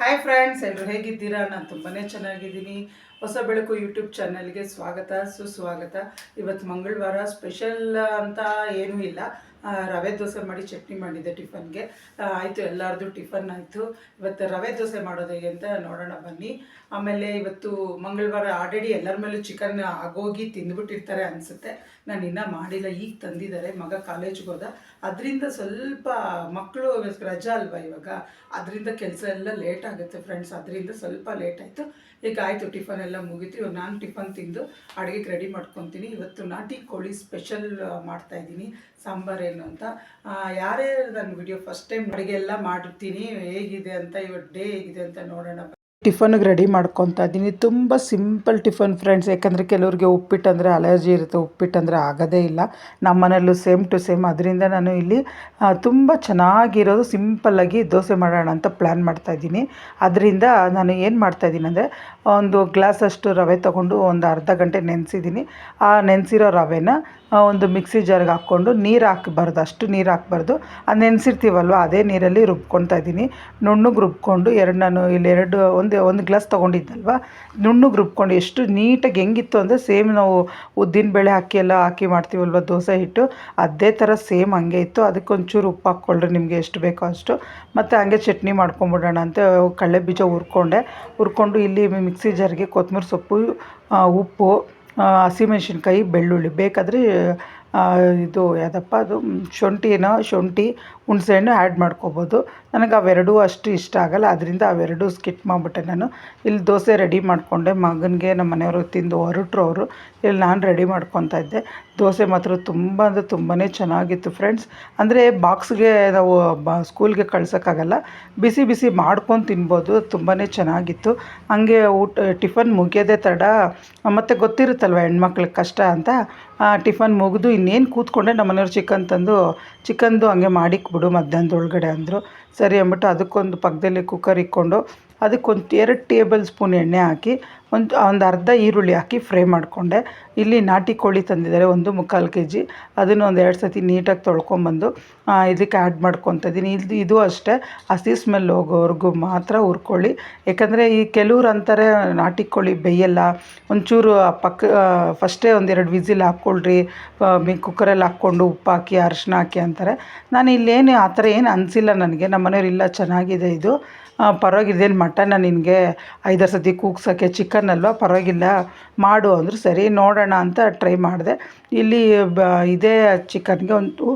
Hi friends, ಎಲ್ಲರೂ ಹೇಗಿದ್ದೀರಾ? ನಾನು ತುಂಬಾ ಚೆನ್ನಾಗಿದ್ದೀನಿ. ಹೊಸ ಬೆಳಕು ಯೂಟ್ಯೂಬ್ ಚಾನಲ್ಗೆ ಸ್ವಾಗತ ಸುಸ್ವಾಗತ. ಇವತ್ತು ಮಂಗಳವಾರ ಸ್ಪೆಷಲ್ ಅಂತ ಏನೂ ಇಲ್ಲ. ರವೆ ದೋಸೆ ಮಾಡಿ ಚಟ್ನಿ ಮಾಡಿದ್ದೆ ಟಿಫನ್ಗೆ. ಆಯಿತು, ಎಲ್ಲರದು ಟಿಫನ್ ಆಯಿತು. ಇವತ್ತು ರವೆ ದೋಸೆ ಮಾಡೋದು ಹೇಗೆ ಅಂತ ನೋಡೋಣ ಬನ್ನಿ. ಆಮೇಲೆ ಇವತ್ತು ಮಂಗಳವಾರ ಆಲ್ರೆಡಿ ಎಲ್ಲರ ಮೇಲೂ ಚಿಕನ್ ಆಗೋಗಿ ತಿಂದುಬಿಟ್ಟಿರ್ತಾರೆ ಅನಿಸುತ್ತೆ. ನಾನು ಇನ್ನೂ ಮಾಡಿಲ್ಲ, ಈಗ ತಂದಿದ್ದಾರೆ. ಮಗ ಕಾಲೇಜ್ಗೆ ಹೋದ, ಅದರಿಂದ ಸ್ವಲ್ಪ ಮಕ್ಕಳು ರಜಾ ಅಲ್ವಾ ಇವಾಗ, ಅದರಿಂದ ಕೆಲಸ ಎಲ್ಲ ಲೇಟ್ ಆಗುತ್ತೆ ಫ್ರೆಂಡ್ಸ್. ಅದರಿಂದ ಸ್ವಲ್ಪ ಲೇಟ್ ಆಯಿತು. ಈಗ ಆಯಿತು, ಟಿಫನ್ ಎಲ್ಲ ಮುಗೀತು. ಇವಾಗ ನಾನು ಟಿಫನ್ ತಿಂದು ಅಡುಗೆಗೆ ರೆಡಿ ಮಾಡ್ಕೊತೀನಿ. ಇವತ್ತು ನಾಟಿ ಕೋಳಿ ಸ್ಪೆಷಲ್ ಮಾಡ್ತಾಯಿದ್ದೀನಿ. ಸಾಂಬಾರೇನು ಅಂತ ಯಾರೇ ನನ್ನ ವಿಡಿಯೋ ಫಸ್ಟ್ ಟೈಮ್ ಅಡುಗೆ ಎಲ್ಲ ಮಾಡ್ತೀನಿ ಹೇಗಿದೆ ಅಂತ, ಇವತ್ತು ಡೇ ಹೇಗಿದೆ ಅಂತ ನೋಡೋಣ. ಟಿಫನ್ಗೆ ರೆಡಿ ಮಾಡ್ಕೊತಾ ಇದ್ದೀನಿ. ತುಂಬ ಸಿಂಪಲ್ ಟಿಫನ್ ಫ್ರೆಂಡ್ಸ್, ಯಾಕಂದರೆ ಕೆಲವ್ರಿಗೆ ಉಪ್ಪಿಟ್ಟು ಅಂದರೆ ಅಲರ್ಜಿ ಇರುತ್ತೆ, ಉಪ್ಪಿಟ್ಟು ಅಂದರೆ ಆಗೋದೇ ಇಲ್ಲ. ನಮ್ಮ ಮನೆಯಲ್ಲೂ ಸೇಮ್ ಟು ಸೇಮ್. ಅದರಿಂದ ನಾನು ಇಲ್ಲಿ ತುಂಬ ಚೆನ್ನಾಗಿರೋದು ಸಿಂಪಲ್ಲಾಗಿ ದೋಸೆ ಮಾಡೋಣ ಅಂತ ಪ್ಲ್ಯಾನ್ ಮಾಡ್ತಾಯಿದ್ದೀನಿ. ಅದರಿಂದ ನಾನು ಏನು ಮಾಡ್ತಾಯಿದ್ದೀನಿ ಅಂದರೆ, ಒಂದು ಗ್ಲಾಸಷ್ಟು ರವೆ ತೊಗೊಂಡು ಒಂದು ಅರ್ಧ ಗಂಟೆ ನೆನೆಸಿದ್ದೀನಿ. ಆ ನೆನೆಸಿರೋ ರವೆನ ಒಂದು ಮಿಕ್ಸಿ ಜಾರ್ಗೆ ಹಾಕ್ಕೊಂಡು, ನೀರು ಹಾಕಬಾರ್ದು, ಅಷ್ಟು ನೀರು ಹಾಕ್ಬಾರ್ದು. ಅದು ನೆನೆಸಿರ್ತೀವಲ್ವ ಅದೇ ನೀರಲ್ಲಿ ರುಬ್ಕೊತಾ ಇದ್ದೀನಿ. ನುಣ್ಣಗೆ ರುಬ್ಕೊಂಡು ನಾನು ಇಲ್ಲಿ ಒಂದು ಗ್ಲಾಸ್ ತೊಗೊಂಡಿದ್ದಲ್ವ, ನುಣ್ಣಗೆ ರುಬ್ಕೊಂಡು ಎಷ್ಟು ನೀಟಾಗಿ ಹೆಂಗಿತ್ತು ಅಂದರೆ, ಸೇಮ್ ನಾವು ಉದ್ದಿನಬೇಳೆ ಹಾಕಿ ಮಾಡ್ತೀವಲ್ವ ದೋಸೆ ಹಿಟ್ಟು, ಅದೇ ಥರ ಸೇಮ್ ಹಂಗೆ ಇತ್ತು. ಅದಕ್ಕೊಂಚೂರು ಉಪ್ಪು ಹಾಕ್ಕೊಳ್ರಿ ನಿಮಗೆ ಎಷ್ಟು ಬೇಕೋ ಅಷ್ಟು. ಮತ್ತು ಹಂಗೆ ಚಟ್ನಿ ಮಾಡ್ಕೊಂಬಿಡೋಣ ಅಂತ ಕಡಲೆ ಬೀಜ ಹುರ್ಕೊಂಡು ಇಲ್ಲಿ ಮಿಕ್ಸಿ ಜಾರ್ಗೆ ಕೊತ್ತಂಬರಿ ಸೊಪ್ಪು, ಉಪ್ಪು, ಹಸಿಮೆಣ್ಸಿನ್ಕಾಯಿ, ಬೆಳ್ಳುಳ್ಳಿ, ಬೇಕಾದರೆ ಇದು ಯಾವುದಪ್ಪ ಅದು ಶುಂಠಿ ಹುಣಸೆಹಣ್ಣು ಆ್ಯಡ್ ಮಾಡ್ಕೊಬೋದು. ನನಗೆ ಅವೆರಡೂ ಅಷ್ಟು ಇಷ್ಟ ಆಗೋಲ್ಲ, ಅದರಿಂದ ಅವೆರಡೂ ಸ್ಕಿಪ್ ಮಾಡಿಬಿಟ್ಟೆ ನಾನು. ಇಲ್ಲಿ ದೋಸೆ ರೆಡಿ ಮಾಡಿಕೊಂಡೆ. ಮಗನಿಗೆ ನಮ್ಮ ಮನೆಯವರು ತಿಂದು ಹೊರಟರು ಅವರು. ಇಲ್ಲಿ ನಾನು ರೆಡಿ ಮಾಡ್ಕೊತಾ ಇದ್ದೆ. ದೋಸೆ ಮಾತ್ರ ತುಂಬ ಅಂದರೆ ತುಂಬಾ ಚೆನ್ನಾಗಿತ್ತು ಫ್ರೆಂಡ್ಸ್. ಅಂದರೆ ಬಾಕ್ಸ್ಗೆ ನಾವು ಸ್ಕೂಲ್ಗೆ ಕಳ್ಸೋಕ್ಕಾಗಲ್ಲ, ಬಿಸಿ ಬಿಸಿ ಮಾಡ್ಕೊಂಡು ತಿನ್ಬೋದು. ತುಂಬಾ ಚೆನ್ನಾಗಿತ್ತು. ಹಾಗೆ ಟಿಫನ್ ಮುಗಿಯೋದೇ ತಡ. ಮತ್ತು ಗೊತ್ತಿರುತ್ತಲ್ವ ಹೆಣ್ಮಕ್ಳಿಗೆ ಕಷ್ಟ ಅಂತ. ಟಿಫನ್ ಮುಗಿದು ಇನ್ನೇನು ಕೂತ್ಕೊಂಡೆ, ನಮ್ಮ ಮನೆಯವ್ರು ಚಿಕನ್ದು ಹಂಗೆ ಮಾಡಿಕ್ಬಿಡು ಮಧ್ಯಾಹ್ನದೊಳಗಡೆ ಅಂದರು. ಸರಿ ಅಂದ್ಬಿಟ್ಟು ಅದಕ್ಕೊಂದು ಪಕ್ಕದಲ್ಲಿ ಕುಕ್ಕರ್ ಇಕ್ಕೊಂಡು, ಅದಕ್ಕೊಂದು 2 ಟೇಬಲ್ ಸ್ಪೂನ್ ಎಣ್ಣೆ ಹಾಕಿ ಒಂದು ಅರ್ಧ ಈರುಳ್ಳಿ ಹಾಕಿ ಫ್ರೈ ಮಾಡಿಕೊಂಡೆ. ಇಲ್ಲಿ ನಾಟಿ ಕೋಳಿ ತಂದಿದ್ದಾರೆ, 1.25 kg. ಅದನ್ನು ಒಂದು 2 ಸತಿ ನೀಟಾಗಿ ತೊಳ್ಕೊಂಬಂದು ಇದಕ್ಕೆ ಆ್ಯಡ್ ಮಾಡ್ಕೊತ ಇದ್ದೀನಿ. ಇದು ಅಷ್ಟೇ, ಹಸಿ ಸ್ಮೆಲ್ ಹೋಗೋವರೆಗೂ ಮಾತ್ರ ಹುರ್ಕೊಳ್ಳಿ. ಯಾಕಂದರೆ ಈ ಕೆಲವ್ರು ಅಂತಾರೆ ನಾಟಿ ಕೋಳಿ ಬೇಯಲ್ಲ, ಒಂಚೂರು ಫಸ್ಟೇ 1-2 ವಿಸಿಲ್ ಹಾಕ್ಕೊಳ್ರಿ ಕುಕ್ಕರಲ್ಲಿ ಹಾಕ್ಕೊಂಡು, ಉಪ್ಪು ಹಾಕಿ ಅರಿಶಿನ ಹಾಕಿ ಅಂತಾರೆ. ನಾನು ಇಲ್ಲೇನು ಆ ಥರ ಏನು ಅನಿಸಿಲ್ಲ ನನಗೆ. ನಮ್ಮ ಮನೆಯವ್ರು ಇಲ್ಲ ಚೆನ್ನಾಗಿದೆ ಇದು, ಪರವಾಗಿಲ್ಲ, ಮಟನ್ನ ನಿನಗೆ 5-6 ಸತಿ ಕೂಗ್ಸೋಕ್ಕೆ, ಚಿಕನ್ ಅಲ್ವಾ ಪರವಾಗಿಲ್ಲ ಮಾಡು ಅಂದರು. ಸರಿ ನೋಡೋಣ ಅಂತ ಟ್ರೈ ಮಾಡಿದೆ. ಇಲ್ಲಿ ಇದೇ ಚಿಕನ್ಗೆ ಒಂದು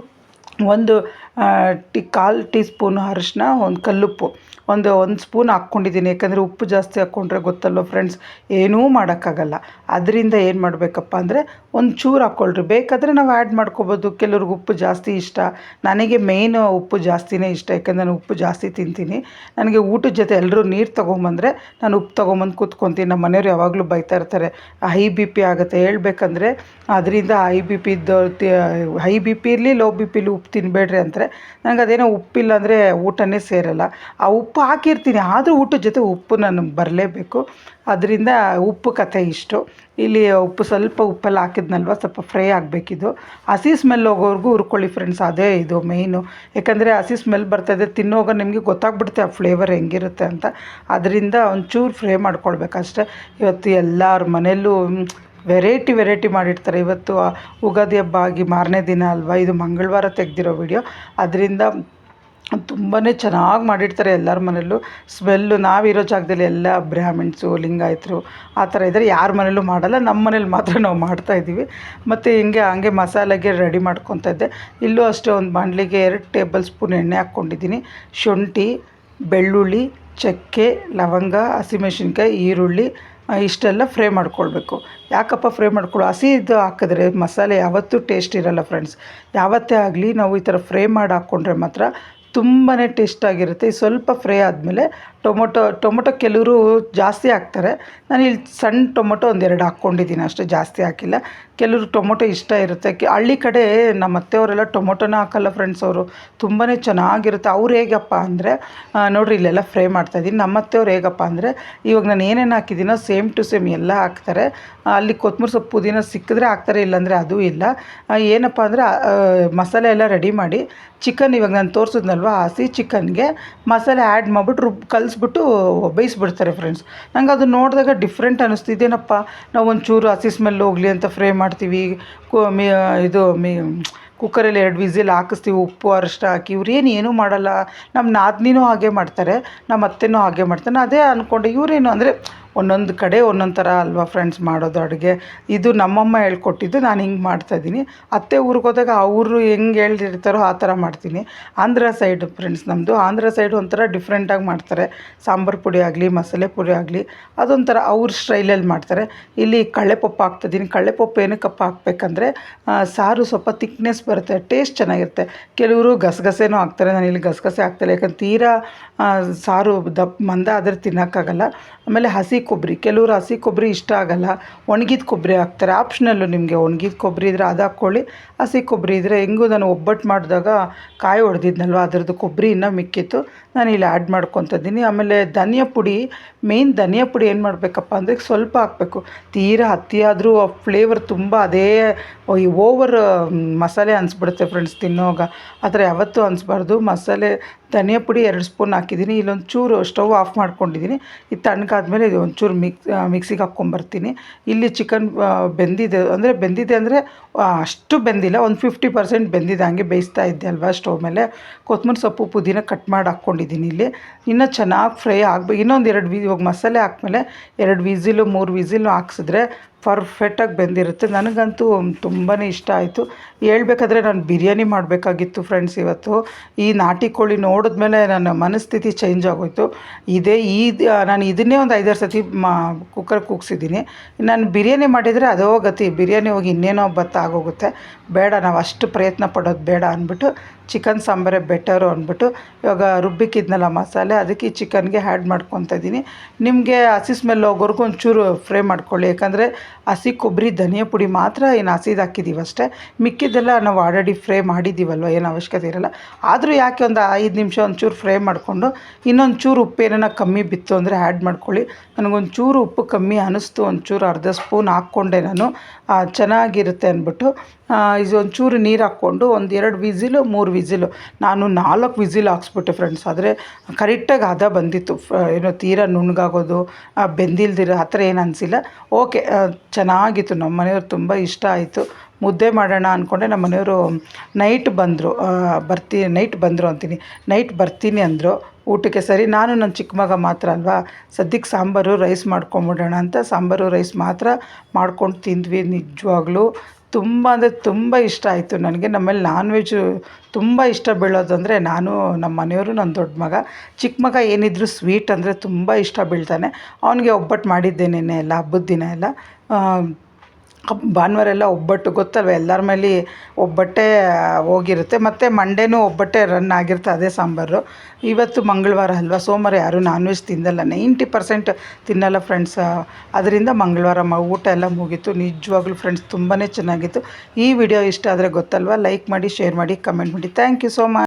1/4 ಟೀ ಸ್ಪೂನ್ ಅರಿಶಿನ, ಒಂದು ಕಲ್ಲುಪ್ಪು, ಒಂದು ಸ್ಪೂನ್ ಹಾಕ್ಕೊಂಡಿದ್ದೀನಿ. ಯಾಕಂದರೆ ಉಪ್ಪು ಜಾಸ್ತಿ ಹಾಕ್ಕೊಂಡ್ರೆ ಗೊತ್ತಲ್ವ ಫ್ರೆಂಡ್ಸ್, ಏನೂ ಮಾಡೋಕ್ಕಾಗಲ್ಲ. ಅದರಿಂದ ಏನು ಮಾಡಬೇಕಪ್ಪ ಅಂದರೆ ಒಂಚೂರು ಹಾಕ್ಕೊಳ್ರಿ, ಬೇಕಾದರೆ ನಾವು ಆ್ಯಡ್ ಮಾಡ್ಕೊಬೋದು. ಕೆಲವ್ರಿಗೆ ಉಪ್ಪು ಜಾಸ್ತಿ ಇಷ್ಟ, ನನಗೆ ಮೇಯ್ನು ಉಪ್ಪು ಜಾಸ್ತಿನೇ ಇಷ್ಟ. ಯಾಕಂದರೆ ನಾನು ಉಪ್ಪು ಜಾಸ್ತಿ ತಿಂತೀನಿ. ನನಗೆ ಊಟದ ಜೊತೆ ಎಲ್ಲರೂ ನೀರು ತೊಗೊಂಬಂದರೆ ನಾನು ಉಪ್ಪು ತೊಗೊಂಬಂದು ಕೂತ್ಕೊತೀನಿ. ನಮ್ಮ ಮನೆಯವ್ರು ಯಾವಾಗಲೂ ಬೈತಾ ಇರ್ತಾರೆ, ಹೈ ಬಿ ಪಿ ಆಗುತ್ತೆ ಹೇಳ್ಬೇಕಂದ್ರೆ. ಅದರಿಂದ ಹೈ ಬಿ ಪಿ ಇರಲಿ ಲೋ ಬಿ ಪಿಲಿ ಉಪ್ಪು ತಿನ್ನಬೇಡ್ರಿ ಅಂತಾರೆ. ನನಗೆ ಅದೇನೋ ಉಪ್ಪಿಲ್ಲ ಅಂದರೆ ಊಟನೇ ಸೇರಲ್ಲ. ಆ ಉಪ್ಪು ಹಾಕಿರ್ತೀನಿ, ಆದರೂ ಊಟದ ಜೊತೆ ಉಪ್ಪು ನನಗೆ ಬರಲೇಬೇಕು. ಅದರಿಂದ ಉಪ್ಪು ಕಥೆ ಇಷ್ಟು. ಇಲ್ಲಿ ಸ್ವಲ್ಪ ಉಪ್ಪೆಲ್ಲ ಹಾಕಿದ್ನಲ್ವ, ಸ್ವಲ್ಪ ಫ್ರೈ ಆಗಬೇಕಿದು. ಹಸಿ ಸ್ಮೆಲ್ ಹೋಗೋವರೆಗೂ ಹುರ್ಕೊಳ್ಳಿ ಫ್ರೆಂಡ್ಸ್, ಅದೇ ಇದು ಮೇಯ್ನು. ಯಾಕಂದರೆ ಹಸಿ ಸ್ಮೆಲ್ ಬರ್ತಾಯಿದೆ, ತಿನ್ನೋವಾಗ ನಿಮಗೆ ಗೊತ್ತಾಗ್ಬಿಡುತ್ತೆ ಆ ಫ್ಲೇವರ್ ಹೆಂಗಿರುತ್ತೆ ಅಂತ. ಅದರಿಂದ ಒಂಚೂರು ಫ್ರೈ ಮಾಡ್ಕೊಳ್ಬೇಕಷ್ಟೆ. ಇವತ್ತು ಎಲ್ಲರ ಮನೆಯಲ್ಲೂ ವೆರೈಟಿ ಮಾಡಿರ್ತಾರೆ. ಇವತ್ತು ಉಗಾದಿ ಹಬ್ಬ ಆಗಿ ಮಾರನೇ ದಿನ ಅಲ್ವಾ, ಇದು ಮಂಗಳವಾರ ತೆಗೆದಿರೋ ವಿಡಿಯೋ. ಅದರಿಂದ ತುಂಬಾ ಚೆನ್ನಾಗಿ ಮಾಡಿರ್ತಾರೆ ಎಲ್ಲರ ಮನೆಯಲ್ಲೂ. ಸ್ಮೆಲ್ಲು ನಾವಿರೋ ಜಾಗದಲ್ಲಿ ಎಲ್ಲ ಬ್ರಾಹ್ಮಿಣ್ಸು, ಲಿಂಗಾಯತರು ಆ ಥರ ಇದ್ದರೆ ಯಾರ ಮನೇಲೂ ಮಾಡಲ್ಲ, ನಮ್ಮ ಮನೇಲಿ ಮಾತ್ರ ನಾವು ಮಾಡ್ತಾಯಿದ್ದೀವಿ. ಮತ್ತು ಹಂಗೆ ಮಸಾಲೆಗೆ ರೆಡಿ ಮಾಡ್ಕೊತಾ ಇದ್ದೆ. ಇಲ್ಲೂ ಅಷ್ಟೇ, ಒಂದು ಬಾಣಲಿಗೆ 2 ಟೇಬಲ್ ಸ್ಪೂನ್ ಎಣ್ಣೆ ಹಾಕ್ಕೊಂಡಿದ್ದೀನಿ. ಶುಂಠಿ, ಬೆಳ್ಳುಳ್ಳಿ, ಚಕ್ಕೆ, ಲವಂಗ, ಹಸಿಮೆಣ್ಸಿನ್ಕಾಯಿ, ಈರುಳ್ಳಿ ಇಷ್ಟೆಲ್ಲ ಫ್ರೈ ಮಾಡ್ಕೊಳ್ಬೇಕು. ಯಾಕಪ್ಪ ಫ್ರೈ ಮಾಡ್ಕೊಳ್ಳೋ, ಇದು ಹಾಕಿದ್ರೆ ಮಸಾಲೆ ಯಾವತ್ತೂ ಟೇಸ್ಟ್ ಇರೋಲ್ಲ ಫ್ರೆಂಡ್ಸ್. ಯಾವತ್ತೇ ಆಗಲಿ ನಾವು ಈ ಥರ ಫ್ರೈ ಮಾಡಿ ಹಾಕ್ಕೊಂಡ್ರೆ ಮಾತ್ರ ತುಂಬಾ ಟೇಸ್ಟಾಗಿರುತ್ತೆ. ಸ್ವಲ್ಪ ಫ್ರೈ ಆದಮೇಲೆ ಟೊಮೊಟೊ ಕೆಲವರು ಜಾಸ್ತಿ ಹಾಕ್ತಾರೆ. ನಾನು ಇಲ್ಲಿ ಸಣ್ಣ ಟೊಮೊಟೊ 1-2 ಹಾಕ್ಕೊಂಡಿದ್ದೀನಿ ಅಷ್ಟೇ, ಜಾಸ್ತಿ ಹಾಕಿಲ್ಲ. ಕೆಲವ್ರು ಟೊಮೊಟೊ ಇಷ್ಟ ಇರುತ್ತೆ. ಹಳ್ಳಿ ಕಡೆ ನಮ್ಮ ಅತ್ತೆಯವರೆಲ್ಲ ಟೊಮೊಟೊನ ಹಾಕಲ್ಲ ಫ್ರೆಂಡ್ಸ್. ಅವರು ತುಂಬಾ ಚೆನ್ನಾಗಿರುತ್ತೆ. ಅವ್ರು ಹೇಗಪ್ಪ ಅಂದರೆ ನೋಡಿರಿ ಇಲ್ಲೆಲ್ಲ ಫ್ರೈ ಮಾಡ್ತಾಯಿದ್ದೀನಿ. ನಮ್ಮ ಅತ್ತೆಯವ್ರು ಹೇಗಪ್ಪ ಅಂದರೆ ಇವಾಗ ನಾನು ಏನೇನು ಹಾಕಿದ್ದೀನೋ ಸೇಮ್ ಟು ಸೇಮ್ ಎಲ್ಲ ಹಾಕ್ತಾರೆ. ಅಲ್ಲಿ ಕೊತ್ತಂಬರಿ ಸೊಪ್ಪು ಪುದೀನ ಸಿಕ್ಕಿದ್ರೆ ಹಾಕ್ತಾರೆ, ಇಲ್ಲಾಂದರೆ ಅದೂ ಇಲ್ಲ. ಏನಪ್ಪ ಅಂದರೆ ಮಸಾಲೆ ಎಲ್ಲ ರೆಡಿ ಮಾಡಿ ಚಿಕನ್ ಇವಾಗ ನಾನು ತೋರಿಸಿದ್ನಲ್ವ ಹಸಿ ಚಿಕನ್ಗೆ ಮಸಾಲೆ ಆ್ಯಡ್ ಮಾಡಿಬಿಟ್ಟು ಕಲಿಸ್ಬಿಟ್ಟು ಬೇಯಿಸ್ಬಿಡ್ತಾರೆ ಫ್ರೆಂಡ್ಸ್. ನಂಗೆ ಅದು ನೋಡಿದಾಗ ಡಿಫ್ರೆಂಟ್ ಅನ್ನಿಸ್ತು. ಇದೇನಪ್ಪ ನಾವು ಒಂಚೂರು ಹಸಿ ಸ್ಮೆಲ್ ಹೋಗಲಿ ಅಂತ ಫ್ರೈ ಮಾಡ್ತೀವಿ, ಕುಕ್ಕರಲ್ಲಿ 2 ವಿಸಿಲ್ ಹಾಕಿಸ್ತೀವಿ, ಉಪ್ಪು ಅರಿಶಿನ ಹಾಕಿ. ಇವ್ರೇನು ಏನೂ ಮಾಡಲ್ಲ. ನಮ್ಮ ನಾದಿನಿನೂ ಹಾಗೆ ಮಾಡ್ತಾರೆ, ನಮ್ಮ ಅತ್ತೆನೂ ಹಾಗೆ ಮಾಡ್ತಾರೆ. ನಾನು ಅದೇ ಅಂದ್ಕೊಂಡೆ ಇವರೇನು ಅಂದರೆ ಒಂದೊಂದು ಕಡೆ ಒಂದೊಂದು ಥರ ಅಲ್ವಾ ಫ್ರೆಂಡ್ಸ್ ಮಾಡೋದು ಅಡುಗೆ. ಇದು ನಮ್ಮಮ್ಮ ಹೇಳ್ಕೊಟ್ಟಿದ್ದು, ನಾನು ಹಿಂಗೆ ಮಾಡ್ತಾಯಿದ್ದೀನಿ. ಅತ್ತೆ ಊರಿಗೆ ಹೋದಾಗ ಅವರು ಹೆಂಗೆ ಹೇಳಿರ್ತಾರೋ ಆ ಥರ ಮಾಡ್ತೀನಿ. ಆಂಧ್ರ ಸೈಡ್ ಫ್ರೆಂಡ್ಸ್ ನಮ್ಮದು. ಆಂಧ್ರ ಸೈಡ್ ಒಂಥರ ಡಿಫ್ರೆಂಟಾಗಿ ಮಾಡ್ತಾರೆ. ಸಾಂಬಾರು ಪುಡಿ ಆಗಲಿ ಮಸಾಲೆ ಪುಡಿ ಆಗಲಿ ಅದೊಂಥರ ಅವ್ರ ಸ್ಟೈಲಲ್ಲಿ ಮಾಡ್ತಾರೆ. ಇಲ್ಲಿ ಕಳ್ಳೆಪಪ್ಪು ಹಾಕ್ತಿದ್ದೀನಿ. ಕಳ್ಳೆಪಪ್ಪು ಏನಕ್ಕಪ್ಪ ಹಾಕ್ಬೇಕಂದ್ರೆ ಸಾರು ಸ್ವಲ್ಪ ತಿಕ್ನೆಸ್ ಬರುತ್ತೆ, ಟೇಸ್ಟ್ ಚೆನ್ನಾಗಿರುತ್ತೆ. ಕೆಲವರು ಗಸಗಸೆನೂ ಹಾಕ್ತಾರೆ, ನಾನು ಇಲ್ಲಿ ಗಸಗಸೆ ಹಾಕ್ತಿಲ್ಲ. ಯಾಕಂದ್ರೆ ತೀರಾ ಸಾರು ಮಂದ ಆದರೆ ತಿನ್ನೋಕ್ಕಾಗಲ್ಲ. ಆಮೇಲೆ ಹಸಿ ಕೊಬ್ಬರಿ, ಕೆಲವರು ಹಸಿ ಕೊಬ್ಬರಿ ಇಷ್ಟ ಆಗಲ್ಲ, ಒಣಗಿದ ಕೊಬ್ಬರಿ ಹಾಕ್ತಾರೆ. ಆಪ್ಷನಲ್ಲು ನಿಮಗೆ ಒಣಗಿದ ಕೊಬ್ಬರಿ ಇದ್ದರೆ ಅದು ಹಾಕ್ಕೊಳ್ಳಿ, ಹಸಿ ಕೊಬ್ಬರಿ ಇದ್ದರೆ. ಹೆಂಗೂ ನಾನು ಒಬ್ಬಟ್ಟು ಮಾಡಿದಾಗ ಕಾಯಿ ಹೊಡೆದಿದ್ನಲ್ವ ಅದರದ್ದು ಕೊಬ್ಬರಿ ಇನ್ನೂ ಮಿಕ್ಕಿತ್ತು, ನಾನು ಇಲ್ಲಿ ಆ್ಯಡ್ ಮಾಡ್ಕೊತಿದ್ದೀನಿ. ಆಮೇಲೆ ಧನಿಯಾ ಪುಡಿ, ಮೇಯ್ನ್ ಧನಿಯಾ ಪುಡಿ ಏನು ಮಾಡಬೇಕಪ್ಪ ಅಂದರೆ ಸ್ವಲ್ಪ ಹಾಕಬೇಕು. ತೀರಾ ಅತಿಯಾದರೂ ಫ್ಲೇವರ್ ತುಂಬ ಅದೇ ಓವರ್ ಮಸಾಲೆ ಅನಿಸ್ಬಿಡುತ್ತೆ ಫ್ರೆಂಡ್ಸ್ ತಿನ್ನೋವಾಗ. ಆ ಥರ ಯಾವತ್ತೂ ಅನಿಸ್ಬಾರ್ದು. ಮಸಾಲೆ ಧನಿಯಾ ಪುಡಿ 2 ಸ್ಪೂನ್ ಹಾಕಿದ್ದೀನಿ. ಇಲ್ಲೊಂದು ಚೂರು ಸ್ಟವ್ ಆಫ್ ಮಾಡ್ಕೊಂಡಿದ್ದೀನಿ. ಇದು ತಣ್ಣಗಾದ್ಮೇಲೆ ಇದು ಒಂಚೂರು ಮಿಕ್ಸಿಗೆ ಹಾಕ್ಕೊಂಬರ್ತೀನಿ. ಇಲ್ಲಿ ಚಿಕನ್ ಬೆಂದಿದೆ ಅಂದರೆ ಅಷ್ಟು ಬೆಂದಿಲ್ಲ, ಒಂದು 50% ಬೆಂದಿದೆ. ಹಂಗೆ ಬೇಯಿಸ್ತಾ ಇದ್ದೆ ಅಲ್ವಾ ಸ್ಟವ್ ಮೇಲೆ. ಕೊತ್ತಂಬರಿ ಸೊಪ್ಪು ಪುದೀನ ಕಟ್ ಮಾಡಿ ಹಾಕ್ಕೊಂಡಿದ್ದೀನಿ ಇಲ್ಲಿ. ಇನ್ನೂ ಚೆನ್ನಾಗಿ ಫ್ರೈ ಆಗಬೇಕು. ಇನ್ನೊಂದು 2 ಇವಾಗ ಮಸಾಲೆ ಹಾಕ್ಮೇಲೆ 2 ವಿಸಿಲು 3 ವಿಸಿಲು ಹಾಕ್ಸಿದ್ರೆ ಪರ್ಫೆಕ್ಟಾಗಿ ಬೆಂದಿರುತ್ತೆ. ನನಗಂತೂ ತುಂಬಾ ಇಷ್ಟ ಆಯಿತು. ಹೇಳ್ಬೇಕಾದ್ರೆ ನಾನು ಬಿರಿಯಾನಿ ಮಾಡಬೇಕಾಗಿತ್ತು ಫ್ರೆಂಡ್ಸ್ ಇವತ್ತು. ಈ ನಾಟಿ ಕೋಳಿ ನೋಡಿದ್ಮೇಲೆ ನನ್ನ ಮನಸ್ಥಿತಿ ಚೇಂಜ್ ಆಗೋಯಿತು. ನಾನು ಇದನ್ನೇ ಒಂದು 5-6 ಸತಿ ಕುಕ್ಕರ್ ಕೂಗಿಸಿದ್ದೀನಿ. ನಾನು ಬಿರಿಯಾನಿ ಮಾಡಿದರೆ ಅದೋ ಗತಿ, ಬಿರಿಯಾನಿ ಹೋಗಿ ಇನ್ನೇನೋ ಭತ್ತ ಆಗೋಗುತ್ತೆ. ಬೇಡ, ನಾವು ಅಷ್ಟು ಪ್ರಯತ್ನ ಪಡೋದು ಬೇಡ ಅಂದ್ಬಿಟ್ಟು ಚಿಕನ್ ಸಾಂಬಾರೇ ಬೆಟರು ಅಂದ್ಬಿಟ್ಟು ಇವಾಗ ರುಬ್ಬಿಕ್ಕಿದ್ನಲ್ಲ ಮಸಾಲೆ, ಅದಕ್ಕೆ ಈ ಚಿಕನ್ಗೆ ಆ್ಯಡ್ ಮಾಡ್ಕೊತಾ ಇದ್ದೀನಿ. ನಿಮಗೆ ಹಸಿ ಸ್ಮೆಲ್ ಹೋಗೋರ್ಗು ಒಂಚೂರು ಫ್ರೈ ಮಾಡ್ಕೊಳ್ಳಿ. ಯಾಕಂದರೆ ಹಸಿ ಕೊಬ್ಬರಿ ಧನಿಯಾ ಪುಡಿ ಮಾತ್ರ ಏನು ಹಸಿದು ಹಾಕಿದ್ದೀವಿ ಅಷ್ಟೇ. ಮಿಕ್ಕಿದ್ದೆಲ್ಲ ನಾವು ಆಲ್ರೆಡಿ ಫ್ರೈ ಮಾಡಿದ್ದೀವಲ್ವ, ಏನು ಅವಶ್ಯಕತೆ ಇರೋಲ್ಲ. ಆದರೂ ಯಾಕೆ ಒಂದು 5 ನಿಮಿಷ ಒಂಚೂರು ಫ್ರೈ ಮಾಡಿಕೊಂಡು ಇನ್ನೊಂದು ಚೂರು ಉಪ್ಪು ಏನಾರ ಕಮ್ಮಿ ಬಿತ್ತು ಅಂದರೆ ಆ್ಯಡ್ ಮಾಡ್ಕೊಳ್ಳಿ. ನನಗೊಂಚೂರು ಉಪ್ಪು ಕಮ್ಮಿ ಅನ್ನಿಸ್ತು, ಒಂಚೂರು ಅರ್ಧ ಸ್ಪೂನ್ ಹಾಕ್ಕೊಂಡೆ ನಾನು, ಚೆನ್ನಾಗಿರುತ್ತೆ ಅಂದ್ಬಿಟ್ಟು. ಇದೊಂಚೂರು ನೀರು ಹಾಕ್ಕೊಂಡು ಒಂದು 2 ವಿಸಿಲು 3 ವಿಸಿಲು, ನಾನು 4 ವಿಸಿಲ್ ಹಾಕ್ಸ್ಬಿಟ್ಟೆ ಫ್ರೆಂಡ್ಸ್. ಆದರೆ ಕರೆಕ್ಟಾಗಿ ಹದ ಬಂದಿತ್ತು. ಏನೋ ತೀರಾ ನುಣ್ಣಗಾಗೋದು ಬೆಂದಿಲ್ದಿರೋ ಆ ಥರ ಏನು ಅನಿಸಿಲ್ಲ. ಓಕೆ, ಚೆನ್ನಾಗಿತ್ತು. ನಮ್ಮ ಮನೆಯವ್ರು ತುಂಬ ಇಷ್ಟ ಆಯಿತು. ಮುದ್ದೆ ಮಾಡೋಣ ಅಂದ್ಕೊಂಡೆ. ನಮ್ಮ ಮನೆಯವರು ನೈಟ್ ಬರ್ತೀನಿ ಅಂದರು ಊಟಕ್ಕೆ. ಸರಿ, ನಾನು ನನ್ನ ಚಿಕ್ಕ ಮಗ ಮಾತ್ರ ಅಲ್ವಾ, ಸದ್ಯಕ್ಕೆ ಸಾಂಬಾರು ರೈಸ್ ಮಾಡ್ಕೊಂಬಿಡೋಣ ಅಂತ ಸಾಂಬಾರು ರೈಸ್ ಮಾತ್ರ ಮಾಡ್ಕೊಂಡು ತಿಂದ್ವಿ. ನಿಜವಾಗ್ಲೂ ತುಂಬ ಅಂದರೆ ತುಂಬ ಇಷ್ಟ ಆಯಿತು ನನಗೆ. ನಮ್ಮಲ್ಲಿ ನಾನ್ ವೆಜ್ಜು ತುಂಬ ಇಷ್ಟ ಬೀಳೋದು ಅಂದರೆ ನಾನು, ನಮ್ಮ ಮನೆಯವರು, ನನ್ನ ದೊಡ್ಡ ಮಗ. ಚಿಕ್ಕ ಮಗ ಏನಿದ್ರು ಸ್ವೀಟ್ ಅಂದರೆ ತುಂಬ ಇಷ್ಟ ಬೀಳ್ತಾನೆ. ಅವನಿಗೆ ಒಬ್ಬಟ್ಟು ಮಾಡಿದ್ದೆ ನೆನ್ನೆ ಎಲ್ಲ, ಹಬ್ಬದ ದಿನ ಎಲ್ಲ. ಭಾನುವಾರ ಎಲ್ಲ ಒಬ್ಬಟ್ಟು ಗೊತ್ತಲ್ವ, ಎಲ್ಲರ ಮೇಲೆ ಒಬ್ಬಟ್ಟೇ ಹೋಗಿರುತ್ತೆ. ಮತ್ತು ಮಂಡೇನೂ ಒಬ್ಬಟ್ಟೇ ರನ್ ಆಗಿರುತ್ತೆ, ಅದೇ ಸಾಂಬಾರು. ಇವತ್ತು ಮಂಗಳವಾರ ಅಲ್ವಾ, ಸೋಮವಾರ ಯಾರೂ ನಾನ್ ವೆಜ್ ತಿನ್ನಲ್ಲ, 90% ತಿನ್ನಲ್ಲ ಫ್ರೆಂಡ್ಸ್. ಅದರಿಂದ ಮಂಗಳವಾರ ಊಟ ಎಲ್ಲ ಮುಗೀತು. ನಿಜವಾಗ್ಲೂ ಫ್ರೆಂಡ್ಸ್ ತುಂಬಾ ಚೆನ್ನಾಗಿತ್ತು. ಈ ವಿಡಿಯೋ ಇಷ್ಟ ಆದರೆ ಗೊತ್ತಲ್ವ, ಲೈಕ್ ಮಾಡಿ, ಶೇರ್ ಮಾಡಿ, ಕಮೆಂಟ್ ಮಾಡಿ. Thank you so much.